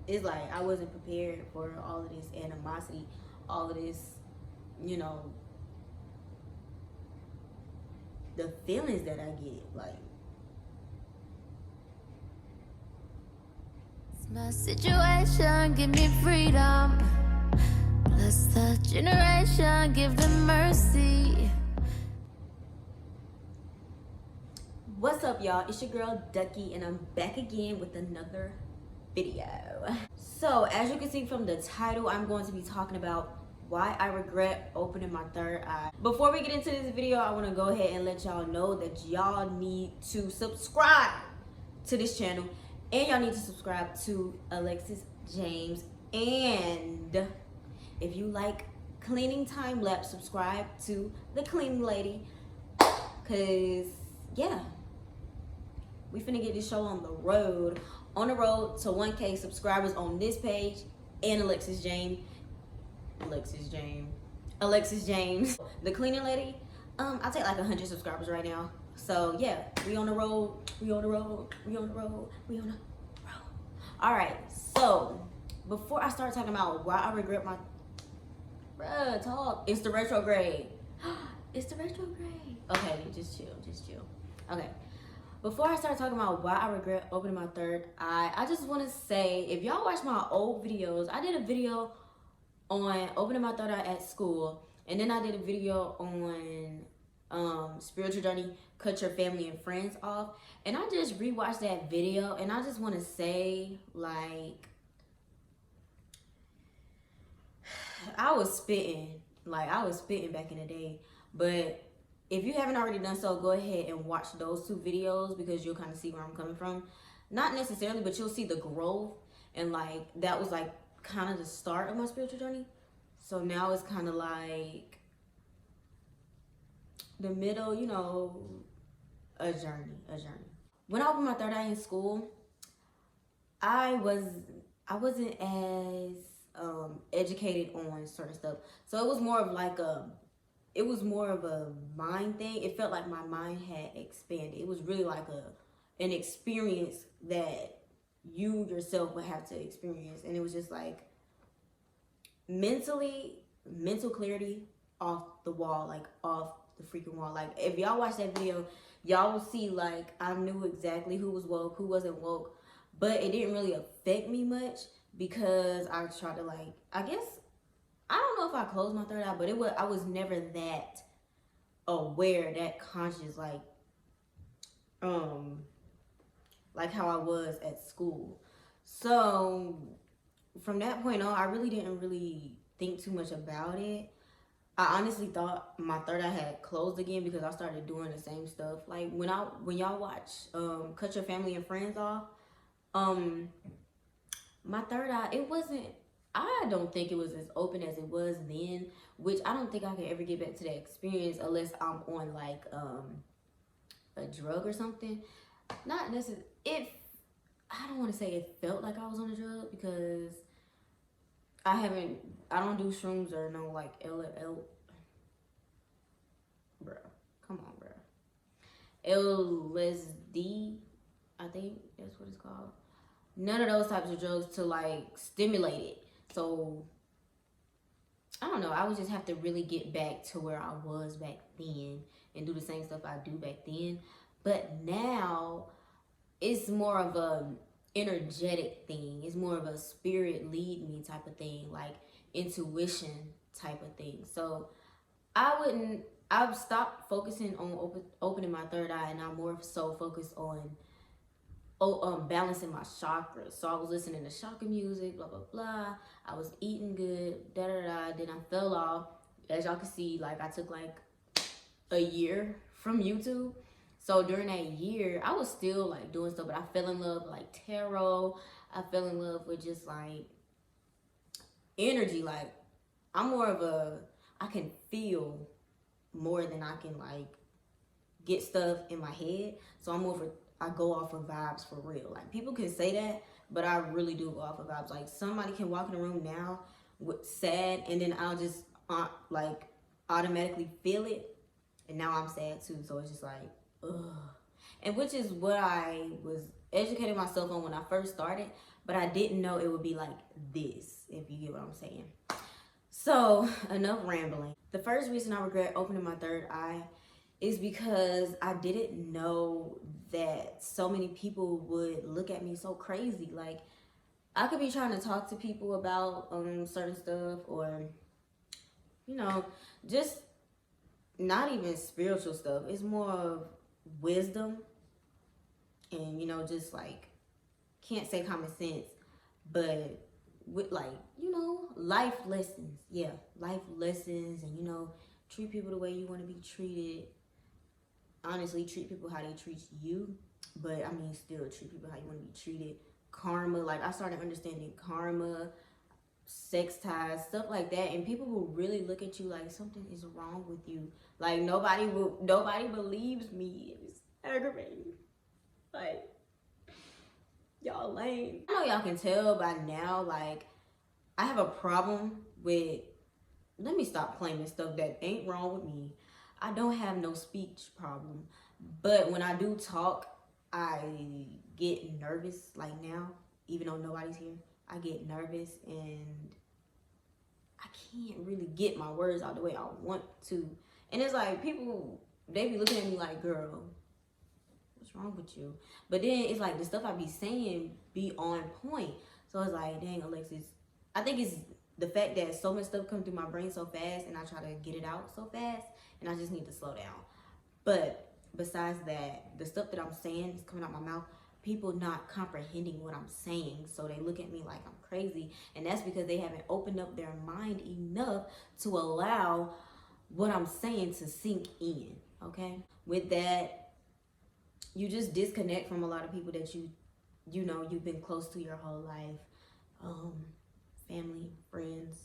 it's like I wasn't prepared for all of this animosity, all of this, you know, the feelings that I get. Like, it's my situation, give me freedom. Bless the generation, give them mercy. what's up, y'all? It's your girl Ducky, and I'm back again with another video. So, as you can see from the title, I'm going to be talking about why I regret opening my third eye. Before we get into this video, I want to go ahead and let y'all know that y'all need to subscribe to this channel, and y'all need to subscribe to Alexis James. And if you like cleaning time lapse, subscribe to the cleaning lady, cause yeah, we finna get this show on the road to 1K subscribers on this page and Alexis James, the cleaning lady. I'll take like 100 subscribers right now. So yeah, we on the road. All right, so before I start talking about why I regret my it's the retrograde. It's the retrograde. Okay, just chill. Okay. Before I start talking about why I regret opening my third eye, I just want to say, if y'all watch my old videos, I did a video on opening my third eye at school, and then I did a video on spiritual journey, cut your family and friends off, and I just rewatched that video, and I just want to say, like, I was spitting back in the day. But if you haven't already done so, go ahead and watch those two videos, because you'll kind of see where I'm coming from. Not necessarily, but you'll see the growth, and like that was like kind of the start of my spiritual journey. So now it's kind of like the middle, you know, a journey. When I opened my third eye in school, I wasn't as educated on certain stuff. So it was more of a mind thing. It felt like my mind had expanded. It was really like an experience that you yourself would have to experience. And it was just like mental clarity off the wall, like off the freaking wall. Like if y'all watch that video, y'all will see like I knew exactly who was woke, who wasn't woke, but it didn't really affect me much because I tried to, like, I guess, I don't know if I closed my third eye, but I was never that aware, that conscious, like how I was at school. So from that point on, I really didn't really think too much about it. I honestly thought my third eye had closed again because I started doing the same stuff. Like when y'all watch Cut Your Family and Friends Off, my third eye, I don't think it was as open as it was then, which I don't think I can ever get back to that experience unless I'm on like a drug or something. Not necessarily, I don't want to say it felt like I was on a drug, because I don't do shrooms or no like bruh, come on, bruh. LSD, I think that's what it's called. None of those types of drugs to like stimulate it. So I don't know, I would just have to really get back to where I was back then and do the same stuff I do back then. But now it's more of a energetic thing. It's more of a spirit lead me type of thing, like intuition type of thing. So I've stopped focusing on opening my third eye, and I'm more so focused on balancing my chakras. So I was listening to chakra music, blah blah blah. I was eating good, da da da. Then I fell off. As y'all can see, like I took like a year from YouTube. So during that year, I was still like doing stuff, but I fell in love with like tarot. I fell in love with just like energy. Like I can feel more than I can like get stuff in my head. So I go off of vibes for real. Like people can say that, but I really do go off of vibes. Like somebody can walk in the room now with sad, and then I'll just like automatically feel it, and now I'm sad too. So it's just like, ugh. And which is what I was educated myself on when I first started, but I didn't know it would be like this, if you get what I'm saying. So, enough rambling. The first reason I regret opening my third eye is because I didn't know that so many people would look at me so crazy. Like, I could be trying to talk to people about certain stuff, or, you know, just not even spiritual stuff. It's more of wisdom and, you know, just like, can't say common sense, but with, like, you know, life lessons. Yeah, life lessons, and, you know, treat people the way you want to be treated. Honestly, treat people how they treat you, but I mean, still treat people how you want to be treated. Karma, like, I started understanding karma, sex ties, stuff like that, and people will really look at you like something is wrong with you. Like, nobody believes me. It's aggravating. Like, y'all lame. I know y'all can tell by now, like, I have a problem with, let me stop claiming stuff that ain't wrong with me. I don't have no speech problem, but when I do talk, I get nervous. Like now, even though nobody's here, I get nervous and I can't really get my words out the way I want to. And it's like, people, they be looking at me like, girl, what's wrong with you? But then it's like the stuff I be saying be on point. So it's like, dang, Alexis, I think it's the fact that so much stuff comes through my brain so fast and I try to get it out so fast, and I just need to slow down. But besides that, the stuff that I'm saying is coming out my mouth, people not comprehending what I'm saying, so they look at me like I'm crazy, and that's because they haven't opened up their mind enough to allow what I'm saying to sink in. Okay, with that, you just disconnect from a lot of people that you know you've been close to your whole life, family, friends.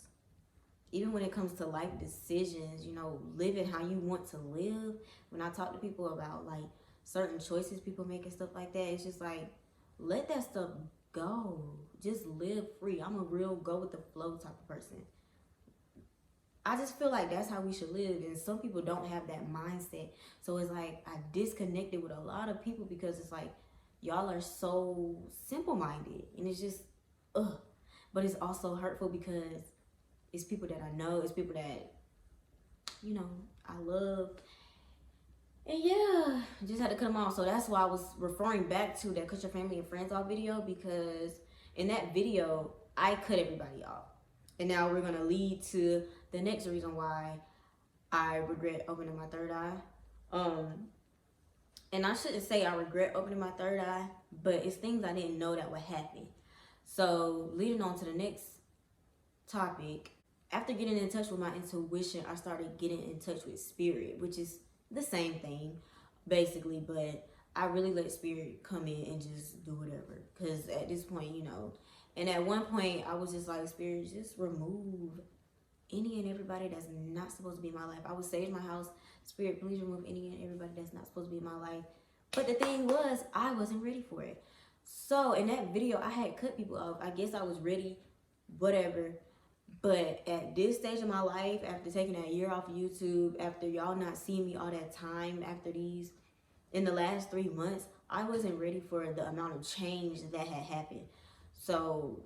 Even when it comes to life decisions, you know, living how you want to live. When I talk to people about like certain choices people make and stuff like that, it's just like, let that stuff go. Just live free. I'm a real go with the flow type of person. I just feel like that's how we should live, and some people don't have that mindset. So it's like I disconnected with a lot of people because it's like, y'all are so simple-minded, and it's just, ugh. But it's also hurtful because it's people that I know, it's people that, you know, I love. And yeah, just had to cut them off. So that's why I was referring back to that Cut Your Family and Friends Off video, because in that video, I cut everybody off. And now we're going to lead to the next reason why I regret opening my third eye. And I shouldn't say I regret opening my third eye, but it's things I didn't know that would happen. So leading on to the next topic, after getting in touch with my intuition, I started getting in touch with spirit, which is the same thing basically, but I really let spirit come in and just do whatever, because at this point, you know. And at one point I was just like, spirit, just remove any and everybody that's not supposed to be in my life. I would sage my house. Spirit, please remove any and everybody that's not supposed to be in my life. But the thing was, I wasn't ready for it. So in that video, I had cut people off. I guess I was ready, whatever. But at this stage of my life, after taking that year off of YouTube, after y'all not seeing me all that time, after these, in the last 3 months, I wasn't ready for the amount of change that had happened. So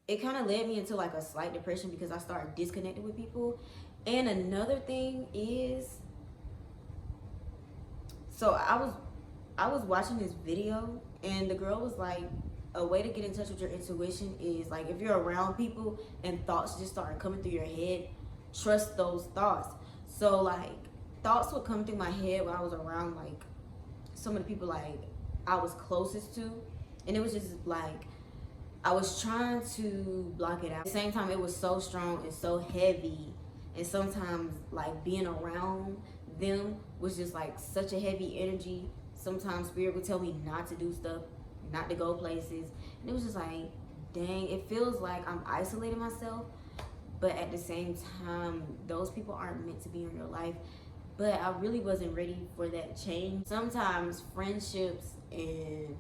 it kind of led me into like a slight depression because I started disconnecting with people. And another thing is, so I was watching this video, and the girl was like, a way to get in touch with your intuition is like, if you're around people and thoughts just start coming through your head, trust those thoughts. So like, thoughts would come through my head when I was around like some of the people like I was closest to, and it was just like, I was trying to block it out. At the same time, it was so strong and so heavy, and sometimes like being around them was just like such a heavy energy. Sometimes spirit would tell me not to do stuff, not to go places, and it was just like, dang, it feels like I'm isolating myself, but at the same time, those people aren't meant to be in your life. But I really wasn't ready for that change. Sometimes friendships and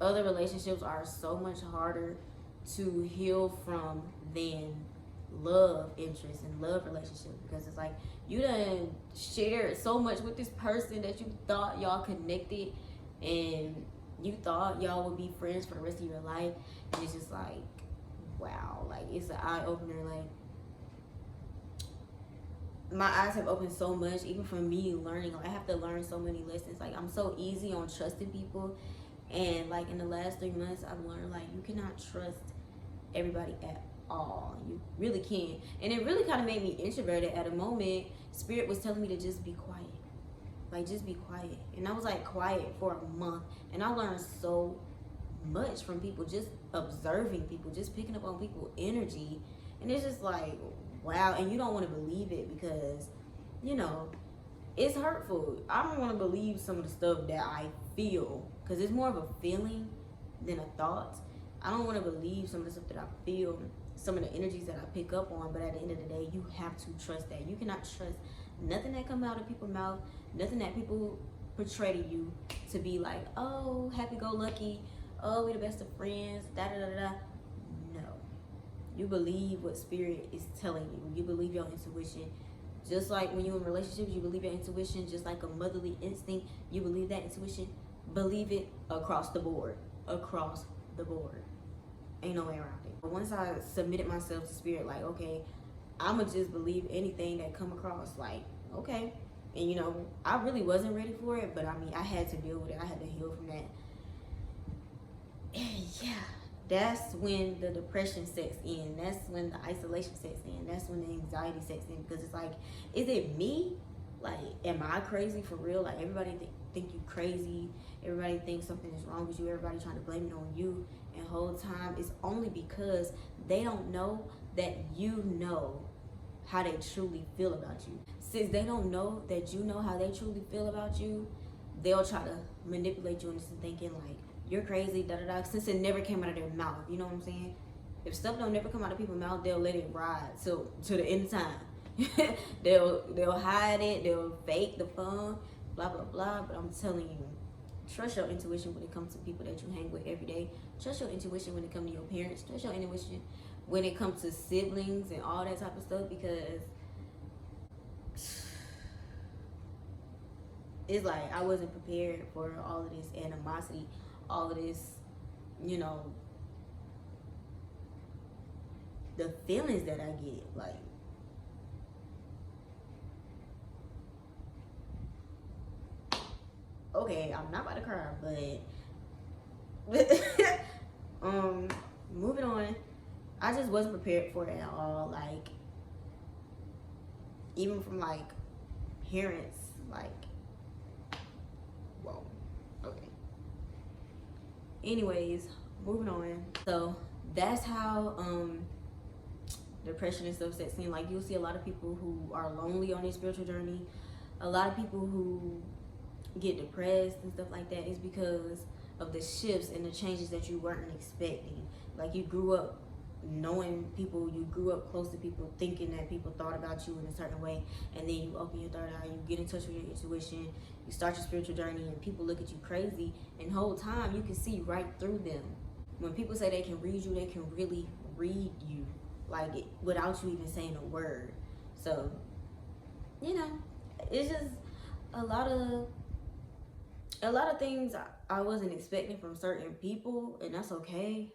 other relationships are so much harder to heal from than love interest and love relationships, because it's like, you done shared so much with this person that you thought y'all connected, and you thought y'all would be friends for the rest of your life, and it's just like, wow, like it's an eye opener. Like my eyes have opened so much, even from me learning. Like I have to learn so many lessons. Like I'm so easy on trusting people, and like in the last 3 months, I've learned like you cannot trust everybody at all. You really can't. And it really kind of made me introverted at a moment. Spirit was telling me to just be quiet. Like just be quiet. And I was like quiet for a month, and I learned so much from people, just observing people, just picking up on people's energy. And it's just like, wow. And you don't want to believe it because, you know, it's hurtful. I don't want to believe some of the stuff that I feel because it's more of a feeling than a thought. I don't want to believe some of the stuff that I feel, some of the energies that I pick up on. But at the end of the day, you have to trust that. You cannot trust nothing that come out of people's mouth, nothing that people portray to you to be like, oh, happy-go-lucky, oh, we the best of friends, da-da-da-da. No. You believe what spirit is telling you. You believe your intuition. Just like when you're in relationships, you believe your intuition. Just like a motherly instinct, you believe that intuition. Believe it across the board. Across the board. Ain't no way around it. But once I submitted myself to spirit, like, okay, I'ma just believe anything that come across. Like, okay. And you know, I really wasn't ready for it, but I mean, I had to deal with it. I had to heal from that. And yeah, that's when the depression sets in. That's when the isolation sets in. That's when the anxiety sets in. Because it's like, is it me? Like, am I crazy for real? Like, everybody think you crazy. Everybody thinks something is wrong with you. Everybody trying to blame it on you. And the whole time, it's only because they don't know that you know how they truly feel about you. Since they don't know that you know how they truly feel about you, they'll try to manipulate you into thinking like you're crazy, da da da. Since it never came out of their mouth, you know what I'm saying? If stuff don't never come out of people's mouth, they'll let it ride to the end time. they'll hide it. They'll fake the fun, blah blah blah. But I'm telling you, trust your intuition when it comes to people that you hang with every day. Trust your intuition when it comes to your parents. Trust your intuition when it comes to siblings and all that type of stuff, because it's like I wasn't prepared for all of this animosity, all of this, you know, the feelings that I get. Like, okay, I'm not about to cry, but moving on. I just wasn't prepared for it at all. Like, even from like parents, like, whoa, okay. Anyways, moving on. So that's how depression and stuff sets in. Like, you'll see a lot of people who are lonely on their spiritual journey. A lot of people who get depressed and stuff like that is because of the shifts and the changes that you weren't expecting. Like, you grew up knowing people, you grew up close to people, thinking that people thought about you in a certain way, and then you open your third eye, you get in touch with your intuition, you start your spiritual journey, and people look at you crazy, and the whole time you can see right through them. When people say they can read you, they can really read you, like, without you even saying a word. So, you know, it's just a lot of things I wasn't expecting from certain people, and that's okay.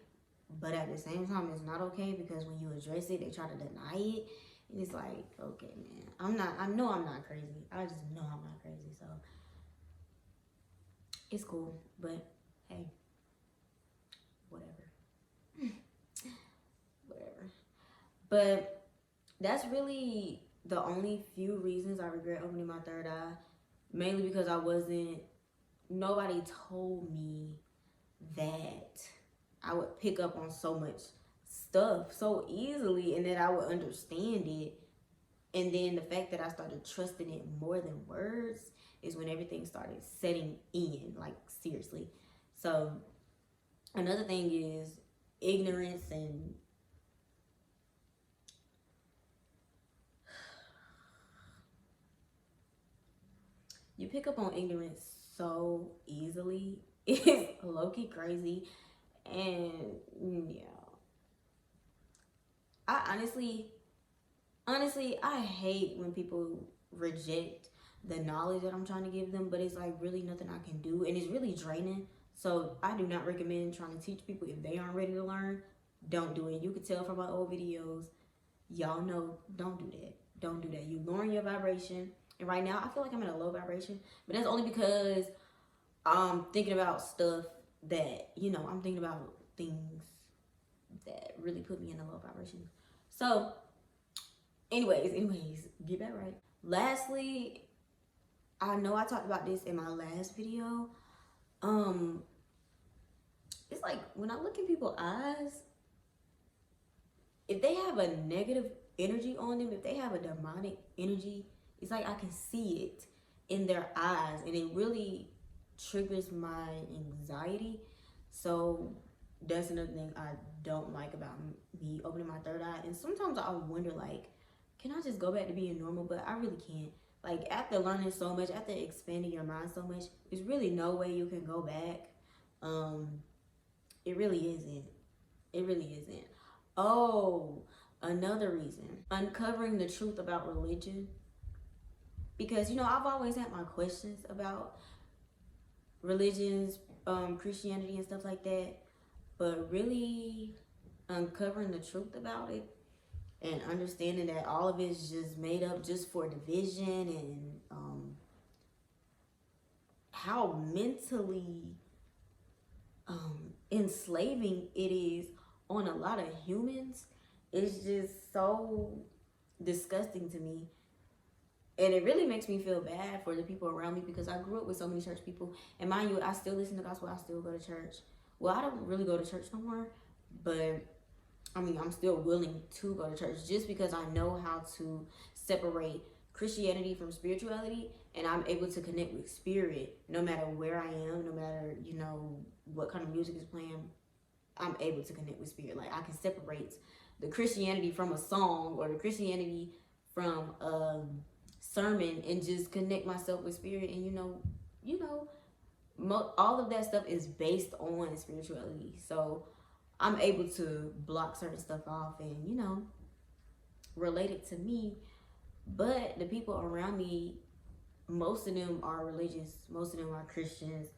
But at the same time, it's not okay, because when you address it, they try to deny it. And it's like, okay, man, I know I'm not crazy. I just know I'm not crazy. So it's cool. But hey, whatever. Whatever. But that's really the only few reasons I regret opening my third eye. Mainly because nobody told me that I would pick up on so much stuff so easily, and that I would understand it. And then the fact that I started trusting it more than words is when everything started setting in, like, seriously. So another thing is ignorance, and you pick up on ignorance so easily. It's low-key crazy. And yeah, I honestly, I hate when people reject the knowledge that I'm trying to give them, but it's like really nothing I can do, and it's really draining So I do not recommend trying to teach people if they aren't ready to learn. Don't do it. You can tell from my old videos. Y'all know, don't do that. Don't do that. You lowering your vibration. And right now, I feel like I'm in a low vibration. But that's only because I'm thinking about stuff that, I'm thinking about things that really put me in a low vibration. So, anyways, get that right. Lastly, I know I talked about this in my last video. It's like when I look in people's eyes, if they have a negative energy on them, if they have a demonic energy, it's like I can see it in their eyes, and it really triggers my anxiety. So that's another thing I don't like about me opening my third eye. And sometimes I wonder, like, can I just go back to being normal? But I really can't. Like, after learning so much, after expanding your mind so much, there's really no way you can go back. It really isn't. It really isn't. Oh, another reason. Uncovering the truth about religion. Because, I've always had my questions about religions, Christianity and stuff like that. But really uncovering the truth about it and understanding that all of it is just made up just for division, and how mentally enslaving it is on a lot of humans is just so disgusting to me. And it really makes me feel bad for the people around me, because I grew up with so many church people. And mind you, I still listen to gospel. I still go to church. Well, I don't really go to church no more, but I'm still willing to go to church just because I know how to separate Christianity from spirituality, and I'm able to connect with spirit no matter where I am, no matter, what kind of music is playing. I'm able to connect with spirit. Like, I can separate the Christianity from a song or the Christianity from a sermon and just connect myself with spirit. And all of that stuff is based on spirituality. So I'm able to block certain stuff off and, relate it to me. But the people around me, most of them are religious. Most of them are Christians.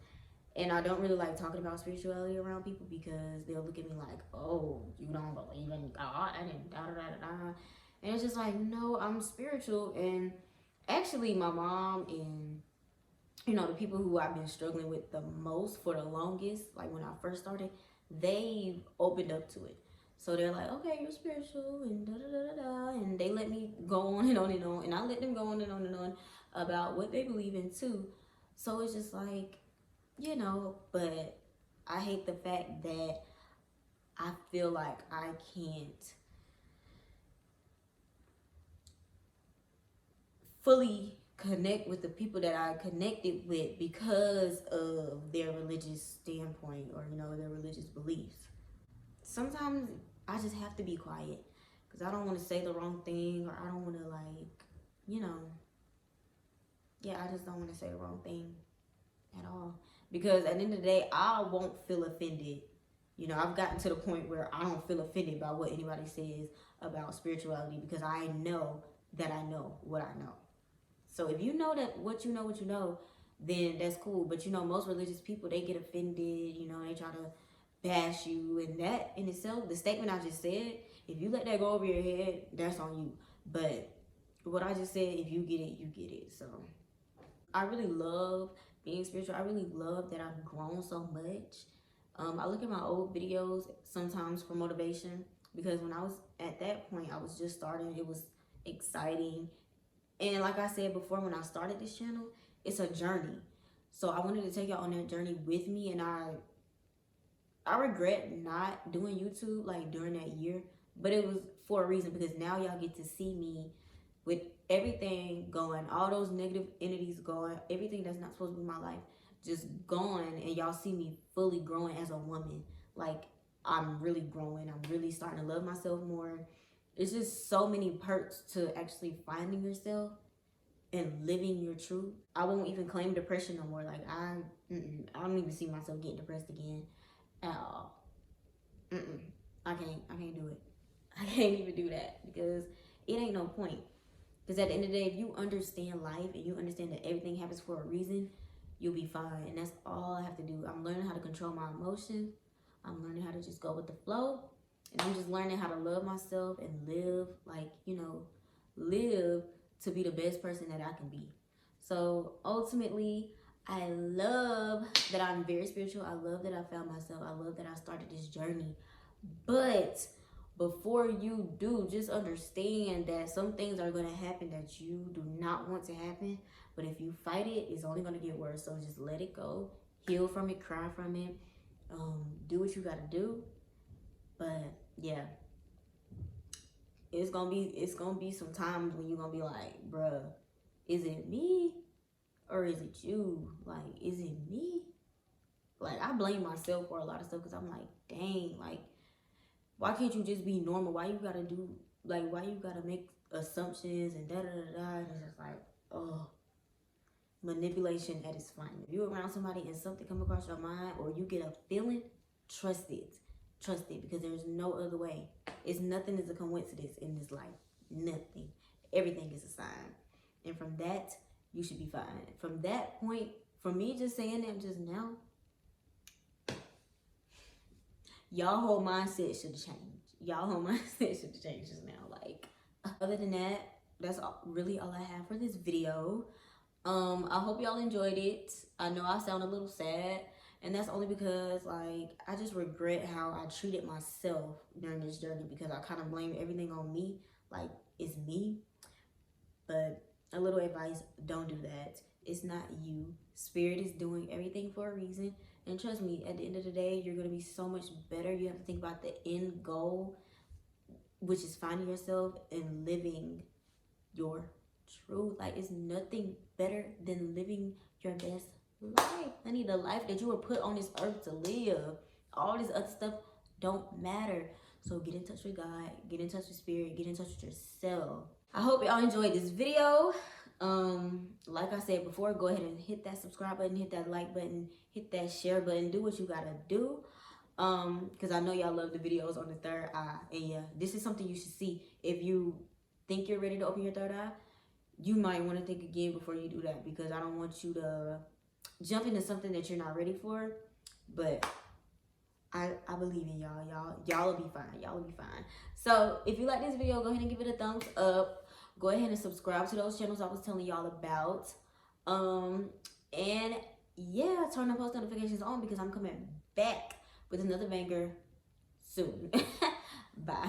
And I don't really like talking about spirituality around people, because they'll look at me like, oh, you don't believe in God and da-da-da-da-da. And it's just like, no, I'm spiritual. And actually, my mom and, the people who I've been struggling with the most for the longest, like when I first started, they've opened up to it. So they're like, okay, you're spiritual and da-da-da-da-da. And they let me go on and on and on. And I let them go on and on and on about what they believe in too. So it's just like, but I hate the fact that I feel like I can't fully connect with the people that I connected with because of their religious standpoint or, their religious beliefs. Sometimes I just have to be quiet because I don't want to say the wrong thing, or I don't want to, I just don't want to say the wrong thing at all. Because at the end of the day, I won't feel offended. I've gotten to the point where I don't feel offended by what anybody says about spirituality, because I know that I know what I know. So if you know that what you know, then that's cool. But most religious people, they get offended, they try to bash you. And that in itself, the statement I just said, if you let that go over your head, that's on you. But what I just said, if you get it, you get it. So I really love being spiritual. I really love that I've grown so much. I look at my old videos sometimes for motivation, because when I was at that point, I was just starting. It was exciting. And like I said before, when I started this channel, it's a journey. So I wanted to take y'all on that journey with me. And I regret not doing YouTube like during that year, but it was for a reason, because now y'all get to see me with everything going, all those negative entities going, everything that's not supposed to be my life just gone, and y'all see me fully growing as a woman. Like, I'm really growing. I'm really starting to love myself more. It's just so many perks to actually finding yourself and living your truth. I won't even claim depression no more. Like, I don't even see myself getting depressed again at all. I can't do it. I can't even do that, because it ain't no point. Because at the end of the day, if you understand life and you understand that everything happens for a reason, you'll be fine. And that's all I have to do. I'm learning how to control my emotions. I'm learning how to just go with the flow. And I'm just learning how to love myself and live, like, you know, live to be the best person that I can be. So ultimately, I love that I'm very spiritual. I love that I found myself. I love that I started this journey. But before you do, just understand that some things are going to happen that you do not want to happen. But if you fight it, it's only going to get worse. So just let it go. Heal from it. Cry from it. Do what you got to do. But yeah, it's gonna be some times when you're gonna be like, bruh, is it me or is it you? Like, is it me? Like, I blame myself for a lot of stuff because I'm like, dang, like, why can't you just be normal? Why you gotta do, like, why you gotta make assumptions and da-da-da-da? And it's just like, oh, manipulation at its finest. If you're around somebody and something come across your mind or you get a feeling, trust it. Trust it, because there's no other way. It's nothing is a coincidence in this life. Nothing. Everything is a sign. And from that, you should be fine. From that point, from me just saying that just now, y'all whole mindset should change. Y'all whole mindset should change just now. Like, other than that, that's really all I have for this video. I hope y'all enjoyed it. I know I sound a little sad. And that's only because, like, I just regret how I treated myself during this journey because I kind of blame everything on me. Like, it's me. But a little advice, don't do that. It's not you. Spirit is doing everything for a reason. And trust me, at the end of the day, you're going to be so much better. You have to think about the end goal, which is finding yourself and living your truth. Like, it's nothing better than living your best life. I need the life that you were put on this earth to live. All this other stuff don't matter. So get in touch with God, get in touch with spirit, get in touch with yourself. I hope y'all enjoyed this video. Like I said before, go ahead and hit that subscribe button, hit that like button, hit that share button, do what you gotta do. Because I know y'all love the videos on the third eye. And yeah, this is something you should see. If you think you're ready to open your third eye, you might want to think again before you do that, because I don't want you to jump into something that you're not ready for. But I believe in y'all. Y'all will be fine. Y'all will be fine. So if you like this video, go ahead and give it a thumbs up. Go ahead and subscribe to those channels I was telling y'all about. And yeah, turn the post notifications on because I'm coming back with another banger soon. Bye.